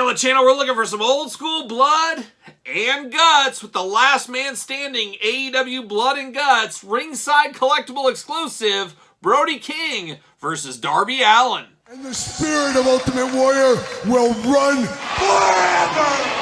on the channel, we're looking for some old school blood and guts with the last man standing AEW Blood and Guts ringside collectible exclusive Brody King versus Darby Allin. And the spirit of Ultimate Warrior will run forever!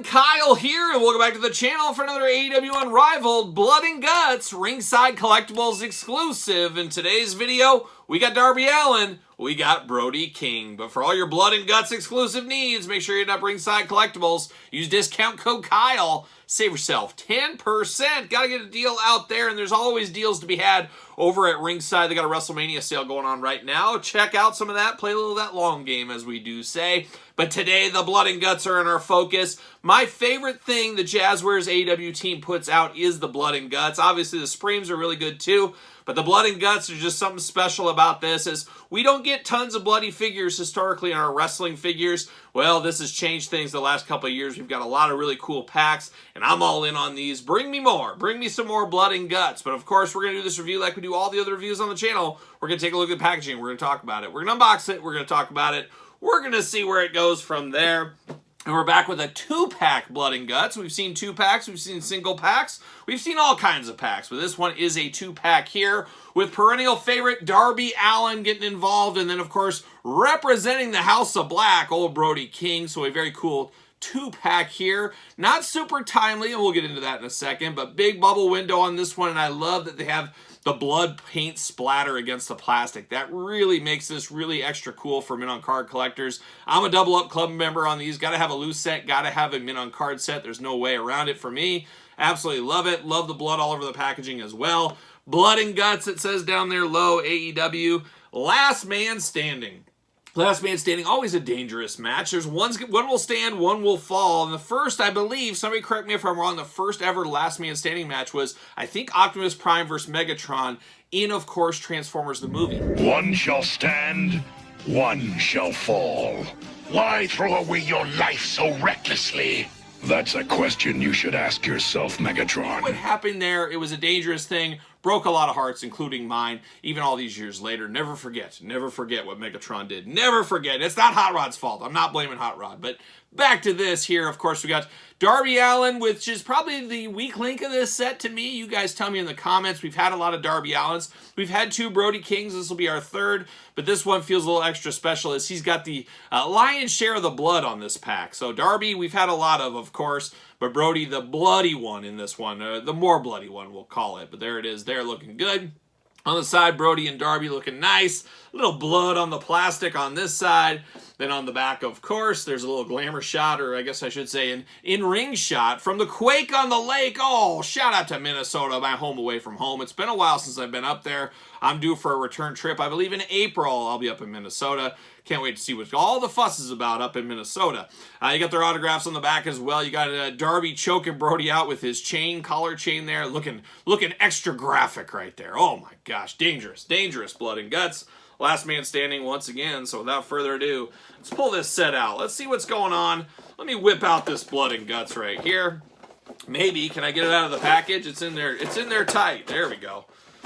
Kyle here, and welcome back to the channel for another AEW Unrivaled Blood and Guts Ringside Collectibles exclusive. In today's video, we got Darby Allin, we got Brody King. But for all your Blood and Guts exclusive needs, make sure you hit up Ringside Collectibles. Use discount code Kyle. Save yourself 10%. Gotta get a deal out there, and there's always deals to be had over at Ringside. They got a WrestleMania sale going on right now. Check out some of that. Play a little of that long game, as we do say. But today, the Blood and Guts are in our focus. My favorite thing the Jazzwares AEW team puts out is the Blood and Guts. Obviously, the Supremes are really good too. But the Blood and Guts, there's just something special about this, is we don't get tons of bloody figures historically in our wrestling figures. Well, this has changed things the last couple of years. We've got a lot of really cool packs, and I'm all in on these. Bring me more. Bring me some more Blood and Guts. But of course, we're going to do this review like we do all the other reviews on the channel. We're going to take a look at the packaging. We're going to talk about it. We're going to unbox it. We're going to talk about it. We're going to see where it goes from there. And we're back with a 2-pack Blood and Guts. We've seen 2-packs, we've seen single packs, we've seen all kinds of packs. But this one is a 2-pack here with perennial favorite Darby Allin getting involved. And then, of course, representing the House of Black, old Brody King. So a very cool 2-pack here. Not super timely, and we'll get into that in a second. But big bubble window on this one, and I love that they have the blood paint splatter against the plastic. That really makes this really extra cool for mint on card collectors. I'm a double up club member on these. Got to have a loose set, got to have a mint on card set. There's no way around it for me. Absolutely love it. Love the blood all over the packaging as well. Blood and Guts, it says down there low, AEW. Last man standing. Last man standing, always a dangerous match. There's one will stand, one will fall. And the first, I believe, somebody correct me if I'm wrong, the first ever last man standing match was, I think, Optimus Prime versus Megatron in, of course, Transformers the movie. One shall stand, one shall fall. Why throw away your life so recklessly? That's a question you should ask yourself, Megatron. What happened there, it was a dangerous thing. Broke a lot of hearts, including mine, even all these years later. Never forget what Megatron did. Never forget. It's not Hot Rod's fault. I'm not blaming Hot Rod. But back to this here, of course, we got Darby Allin, which is probably the weak link of this set to me. You guys tell me in the comments. We've had a lot of Darby Allins. We've had 2 Brody Kings. This will be our 3rd. But this one feels a little extra special as he's got the lion's share of the blood on this pack. So Darby, we've had a lot of course. But Brody, the bloody one in this one, the more bloody one, we'll call it. But there it is. They're looking good. On the side, Brody and Darby looking nice. A little blood on the plastic on this side. Then on the back, of course, there's a little glamour shot, or I guess I should say an in-ring shot from the Quake on the Lake. Oh, shout out to Minnesota, my home away from home. It's been a while since I've been up there. I'm due for a return trip. I believe in April I'll be up in Minnesota. Can't wait to see what all the fuss is about up in Minnesota. You got their autographs on the back as well. You got Darby choking Brody out with his chain, collar chain there. Looking extra graphic right there. Oh my gosh, dangerous, dangerous Blood and Guts. Last man standing once again, so without further ado, let's pull this set out. Let's see what's going on. Let me whip out this Blood and Guts right here. Maybe, can I get it out of the package? It's in there tight. There we go.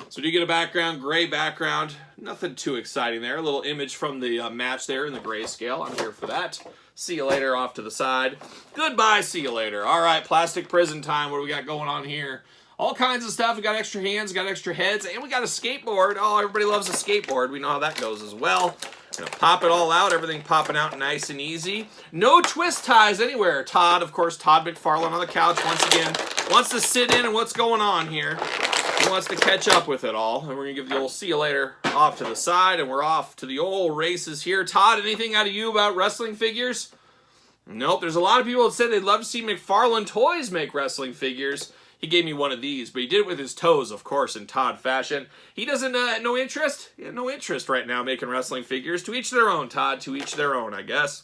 So do you get a background, gray background? Nothing too exciting there. A little image from the match there in the grayscale. I'm here for that. See you later off to the side. Goodbye, see you later. All right, plastic prison time. What do we got going on here? All kinds of stuff. We got extra hands, got extra heads, and we got a skateboard. Oh, everybody loves a skateboard. We know how that goes as well. Gonna pop it all out. Everything popping out nice and easy. No twist ties anywhere. Todd, of course, Todd McFarlane on the couch once again. Wants to sit in and what's going on here. He wants to catch up with it all. And we're going to give the old see you later off to the side, and we're off to the old races here. Todd, anything out of you about wrestling figures? Nope. There's a lot of people that said they'd love to see McFarlane Toys make wrestling figures. He gave me one of these, but he did it with his toes, of course, in Todd fashion. He doesn't, no interest? Yeah, no interest right now making wrestling figures. To each their own, Todd. To each their own, I guess.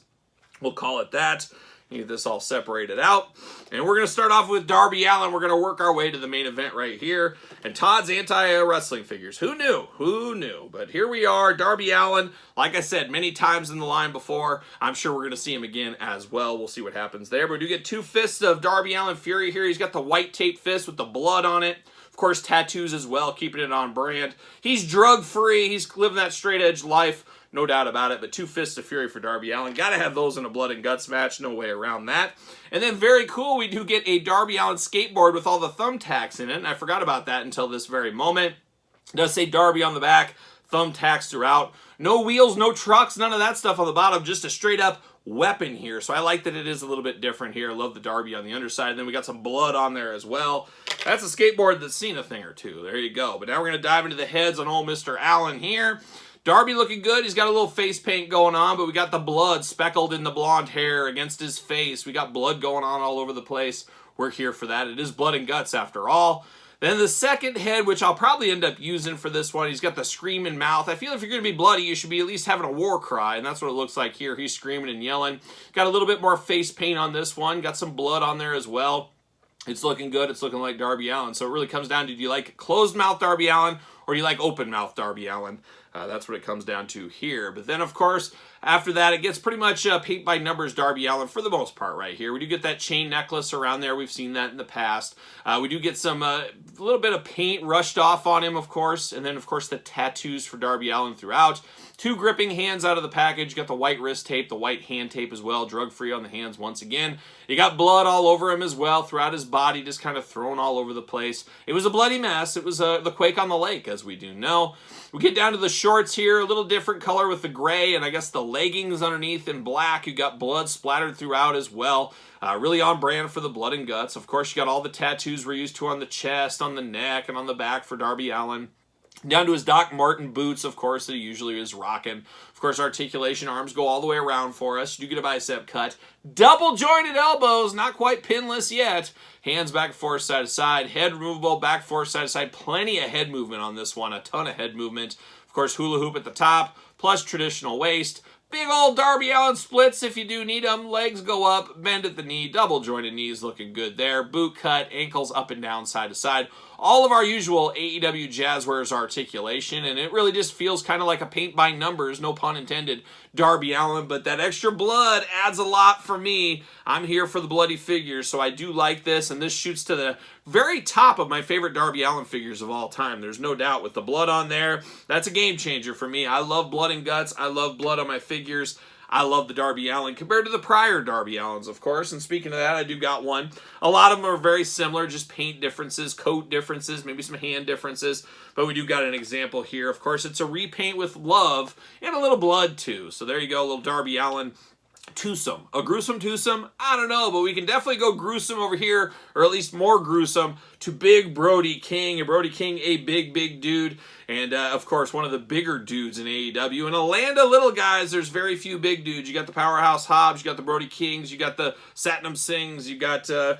We'll call it that. Get this all separated out. And we're going to start off with Darby Allin. We're going to work our way to the main event right here. And Todd's anti-wrestling figures. Who knew? Who knew? But here we are, Darby Allin. Like I said, many times in the line before. I'm sure we're going to see him again as well. We'll see what happens there. But we do get 2 fists of Darby Allin Fury here. He's got the white tape fist with the blood on it. Of course, tattoos as well, keeping it on brand. He's drug-free. He's living that straight-edge life. No doubt about it, but 2 fists of fury for Darby Allin. Got to have those in a blood and guts match. No way around that. And then very cool, we do get a Darby Allin skateboard with all the thumbtacks in it. And I forgot about that until this very moment. It does say Darby on the back, thumbtacks throughout. No wheels, no trucks, none of that stuff on the bottom. Just a straight up weapon here. So I like that it is a little bit different here. I love the Darby on the underside. And then we got some blood on there as well. That's a skateboard that's seen a thing or two. There you go. But now we're going to dive into the heads on old Mr. Allin here. Darby looking good. He's got a little face paint going on, but we got the blood speckled in the blonde hair against his face. We got blood going on all over the place. We're here for that. It is blood and guts after all. Then the second head, which I'll probably end up using for this one, he's got the screaming mouth. I feel if you're going to be bloody, you should be at least having a war cry, and that's what it looks like here. He's screaming and yelling. Got a little bit more face paint on this one. Got some blood on there as well. It's looking good. It's looking like Darby Allin. So it really comes down to, do you like closed mouth Darby Allin or do you like open mouth Darby Allin? That's what it comes down to here. But then, of course, after that, it gets pretty much paint by numbers Darby Allin for the most part right here. We do get that chain necklace around there. We've seen that in the past. We do get some little bit of paint rushed off on him, of course. And then, of course, the tattoos for Darby Allin throughout. 2 gripping hands out of the package. You got the white wrist tape, the white hand tape as well. Drug-free on the hands once again. You got blood all over him as well, throughout his body, just kind of thrown all over the place. It was a bloody mess. It was the quake on the lake, as we do know. We get down to the shorts here, a little different color with the gray, and I guess the leggings underneath in black. You got blood splattered throughout as well. Really on brand for the blood and guts. Of course, you got all the tattoos we're used to on the chest, on the neck, and on the back for Darby Allin. Down to his Doc Martin boots, of course, that he usually is rocking. Of course, articulation arms go all the way around for us. You do get a bicep cut. Double jointed elbows, not quite pinless yet. Hands back and forth, side to side. Head removable, back forth, side to side. Plenty of head movement on this one. A ton of head movement. Of course, hula hoop at the top, plus traditional waist. Big old Darby Allin splits if you do need them. Legs go up, bend at the knee, double jointed knees looking good there. Boot cut, ankles up and down, side to side. All of our usual AEW Jazzwares articulation, and it really just feels kind of like a paint by numbers, no pun intended, Darby Allin, but that extra blood adds a lot for me. I'm here for the bloody figures, so I do like this, and this shoots to the very top of my favorite Darby Allin figures of all time. There's no doubt with the blood on there. That's a game changer for me. I love blood and guts. I love blood on my figures. I love the Darby Allin compared to the prior Darby Allins, of course. And speaking of that, I do got one. A lot of them are very similar, just paint differences, coat differences, maybe some hand differences. But we do got an example here. Of course, it's a repaint with love and a little blood, too. So there you go, a little Darby Allin twosome. A gruesome twosome? I don't know, but we can definitely go gruesome over here, or at least more gruesome, to Big Brody King. And Brody King, a big, big dude. And, of course, one of the bigger dudes in AEW. In a land of little guys, there's very few big dudes. You got the Powerhouse Hobbs, you got the Brody Kings, you got the Satnam Singhs, you got, a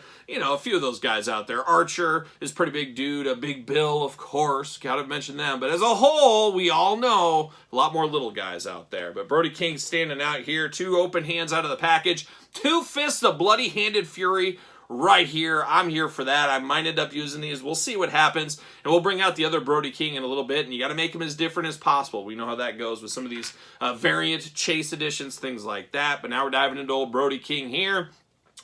few of those guys out there. Archer is a pretty big dude. A Big Bill, of course. Gotta mention them. But as a whole, we all know a lot more little guys out there. But Brody King standing out here. 2 open hands out of the package. 2 fists of bloody-handed fury right here. I'm here for that. I might end up using these. We'll see what happens. And we'll bring out the other Brody King in a little bit. And you got to make them as different as possible. We know how that goes with some of these variant chase editions, things like that. But now we're diving into old Brody King here.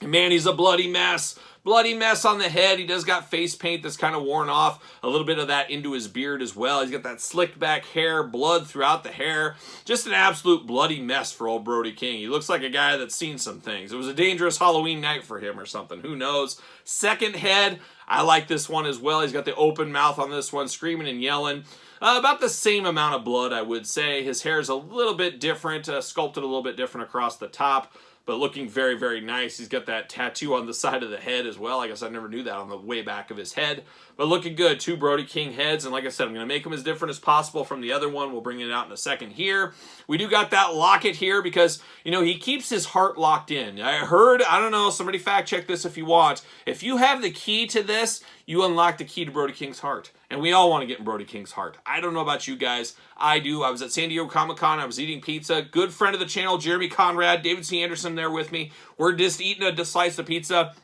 And man, he's a bloody mess. Bloody mess on the head. He does got face paint that's kind of worn off. A little bit of that into his beard as well. He's got that slicked back hair, blood throughout the hair. Just an absolute bloody mess for old Brody King. He looks like a guy that's seen some things. It was a dangerous Halloween night for him or something. Who knows? Second head. I like this one as well. He's got the open mouth on this one, screaming and yelling. About the same amount of blood, I would say. His hair is a little bit different, sculpted a little bit different across the top. But looking very, very nice. He's got that tattoo on the side of the head as well. I guess I never knew that on the way back of his head. But looking good. 2 Brody King heads. And like I said, I'm going to make them as different as possible from the other one. We'll bring it out in a second here. We do got that locket here because, he keeps his heart locked in. I heard, I don't know, somebody fact check this if you want. If you have the key to this, you unlock the key to Brody King's heart. And we all want to get in Brody King's heart. I don't know about you guys. I do. I was at San Diego Comic-Con. I was eating pizza. Good friend of the channel, Jeremy Conrad, David C. Anderson there with me. We're just eating a slice of pizza.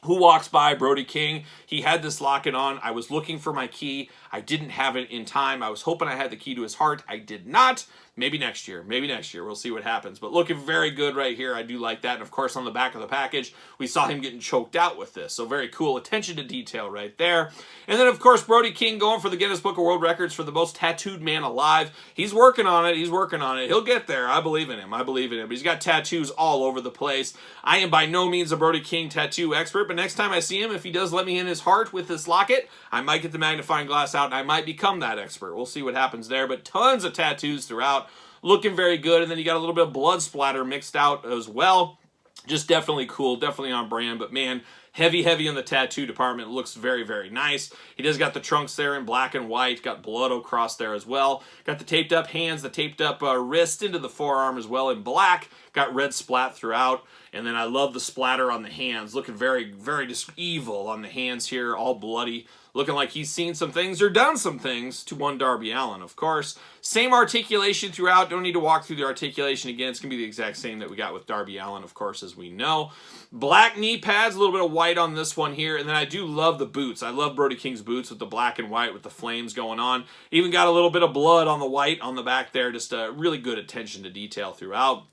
Who walks by? Brody King. He had this locket on. I was looking for my key. I didn't have it in time. I was hoping I had the key to his heart. I did not. Maybe next year. Maybe next year. We'll see what happens. But looking very good right here. I do like that. And of course, on the back of the package, we saw him getting choked out with this. So very cool. Attention to detail right there. And then, of course, Brody King going for the Guinness Book of World Records for the most tattooed man alive. He's working on it. He's working on it. He'll get there. I believe in him. I believe in him. But he's got tattoos all over the place. I am by no means a Brody King tattoo expert, but next time I see him, if he does let me in his heart with this locket, I might get the magnifying glass out and I might become that expert. We'll see what happens there. But tons of tattoos throughout. Looking very good. And then you got a little bit of blood splatter mixed out as well. Just definitely cool. Definitely on brand. But man, heavy in the tattoo department. Looks very, very nice. He does got the trunks there in black and white. Got blood across there as well. Got the taped up hands, the taped up wrist into the forearm as well in black. Got red splat throughout. And then I love the splatter on the hands. Looking very, very just evil on the hands here. All bloody. Looking like he's seen some things or done some things to one Darby Allin, of course. Same articulation throughout. Don't need to walk through the articulation again. It's going to be the exact same that we got with Darby Allin, of course, as we know. Black knee pads, a little bit of white on this one here. And then I do love the boots. I love Brody King's boots with the black and white with the flames going on. Even got a little bit of blood on the white on the back there. Just a really good attention to detail throughout.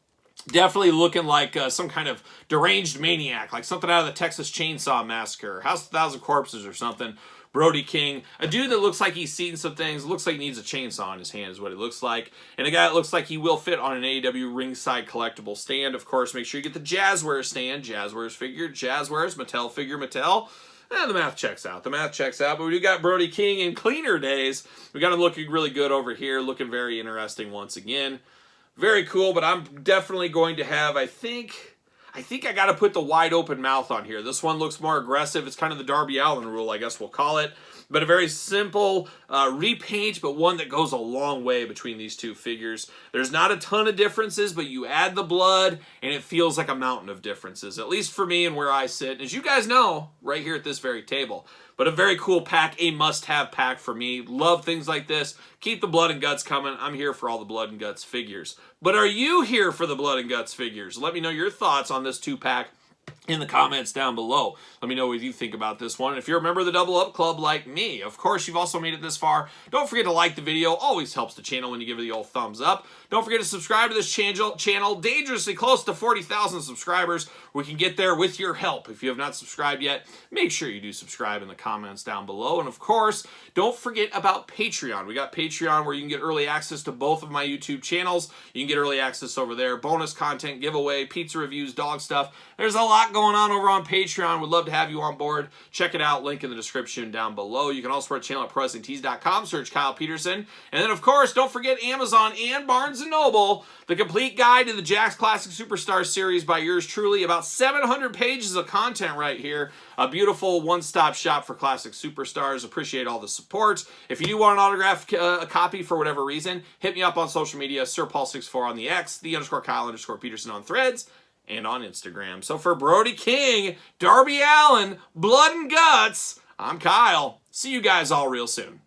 Definitely looking like some kind of deranged maniac, like something out of the Texas Chainsaw Massacre, House of 1,000 Corpses or something. Brody King, a dude that looks like he's seen some things, looks like he needs a chainsaw in his hand is what it looks like. And a guy that looks like he will fit on an AEW ringside collectible stand. Of course, make sure you get the Jazzwares stand, Jazzwares figure, Jazzwares, Mattel figure, Mattel. The math checks out. The math checks out. But we do got Brody King in cleaner days. We got him looking really good over here, looking very interesting once again. Very cool, but I'm definitely going to have, I think I got to put the wide open mouth on here. This one looks more aggressive. It's kind of the Darby Allin rule, I guess we'll call it. But a very simple repaint, but one that goes a long way between these two figures. There's not a ton of differences, but you add the blood, and it feels like a mountain of differences, at least for me and where I sit. As you guys know, right here at this very table. But a very cool pack, a must-have pack for me. Love things like this. Keep the blood and guts coming. I'm here for all the blood and guts figures. But are you here for the blood and guts figures? Let me know your thoughts on this 2-pack in the comments down below. Let me know what you think about this one. If you're a member of the Double Up Club like me, of course, you've also made it this far. Don't forget to like the video. Always helps the channel when you give it the old thumbs up. Don't forget to subscribe to this channel. Dangerously close to 40,000 subscribers. We can get there with your help. If you have not subscribed yet, make sure you do subscribe in the comments down below. And of course, don't forget about Patreon. We got Patreon where you can get early access to both of my YouTube channels. You can get early access over there. Bonus content, giveaway, pizza reviews, dog stuff. There's a lot going on over on Patreon. We'd love to have you on board. Check it out. Link in the description down below. You can also support the channel at ProWrestlingTees.com. Search Kyle Peterson. And then, of course, don't forget Amazon and Barnes & Noble. The complete guide to the Jakks Classic Superstars series by yours truly. About 700 pages of content right here. A beautiful one-stop shop for classic superstars. Appreciate all the support. If you do want an autograph copy for whatever reason, hit me up on social media. SirPaul64 on the X, _Kyle_Peterson on Threads, and on Instagram. So for Brody King, Darby Allin, Blood and Guts, I'm Kyle. See you guys all real soon.